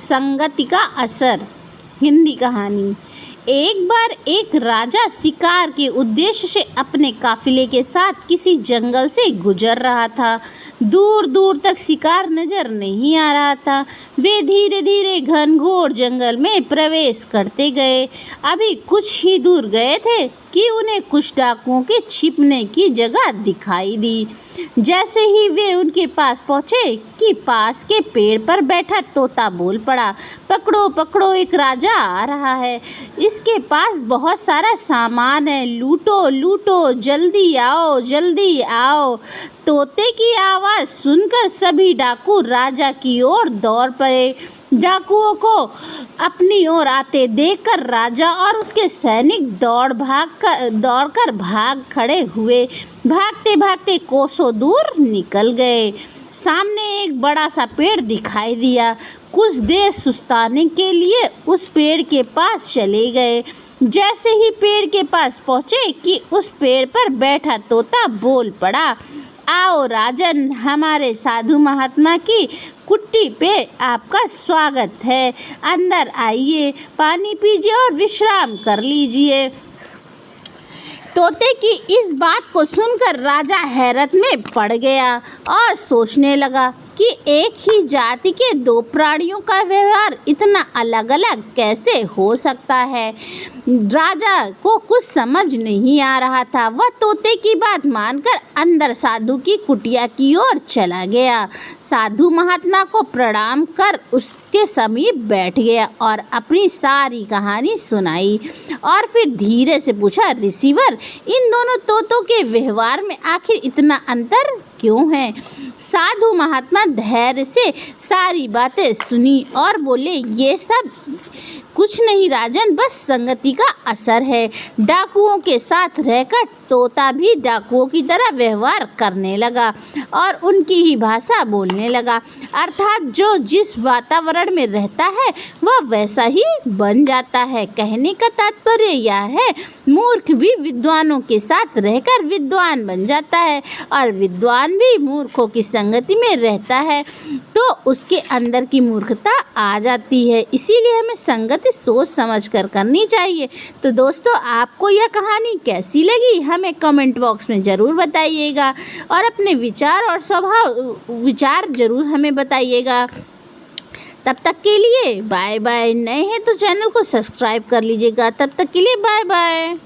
संगति का असर। हिंदी कहानी। एक बार एक राजा शिकार के उद्देश्य से अपने काफिले के साथ किसी जंगल से गुजर रहा था। दूर दूर तक शिकार नजर नहीं आ रहा था। वे धीरे धीरे घनघोर जंगल में प्रवेश करते गए। अभी कुछ ही दूर गए थे कि उन्हें कुछ डाकुओं के छिपने की जगह दिखाई दी। जैसे ही वे उनके पास पहुंचे कि पास के पेड़ पर बैठा तोता बोल पड़ा, पकड़ो पकड़ो, एक राजा आ रहा है। इसके पास बहुत सारा सामान है, लूटो लूटो, जल्दी आओ जल्दी आओ। तोते की आवाज़ सुनकर सभी डाकू राजा की ओर दौड़ पड़े। डाकुओं को अपनी ओर आते देखकर राजा और उसके सैनिक दौड़कर भाग खड़े हुए। भागते भागते कोसों दूर निकल गए। सामने एक बड़ा सा पेड़ दिखाई दिया। कुछ देर सुस्ताने के लिए उस पेड़ के पास चले गए। जैसे ही पेड़ के पास पहुँचे कि उस पेड़ पर बैठा तोता बोल पड़ा, आओ राजन, हमारे साधु महात्मा की कुट्टी पे आपका स्वागत है। अंदर आइए, पानी पीजिए और विश्राम कर लीजिए। तोते की इस बात को सुनकर राजा हैरत में पड़ गया और सोचने लगा कि एक ही जाति के दो प्राणियों का व्यवहार इतना अलग अलग कैसे हो सकता है। राजा को कुछ समझ नहीं आ रहा था। वह तोते की बात मानकर अंदर साधु की कुटिया की ओर चला गया। साधु महात्मा को प्रणाम कर उसके समीप बैठ गया और अपनी सारी कहानी सुनाई और फिर धीरे से पूछा, ऋषिवर, इन दोनों तोतों के व्यवहार में आखिर इतना अंतर क्यों है? साधु महात्मा धैर्य से सारी बातें सुनी और बोले, ये सब कुछ नहीं राजन, बस संगति का असर है। डाकुओं के साथ रहकर तोता भी डाकुओं की तरह व्यवहार करने लगा और उनकी ही भाषा बोलने लगा। अर्थात जो जिस वातावरण में रहता है वह वैसा ही बन जाता है। कहने का तात्पर्य यह है, मूर्ख भी विद्वानों के साथ रहकर विद्वान बन जाता है और विद्वान भी मूर्खों की संगति में रहता है तो उसके अंदर की मूर्खता आ जाती है। इसीलिए हमें संगति सोच समझ कर करनी चाहिए। तो दोस्तों, आपको यह कहानी कैसी लगी हमें कमेंट बॉक्स में ज़रूर बताइएगा और अपने विचार ज़रूर हमें बताइएगा। तब तक के लिए बाय बाय। नए हैं तो चैनल को सब्सक्राइब कर लीजिएगा। तब तक के लिए बाय बाय।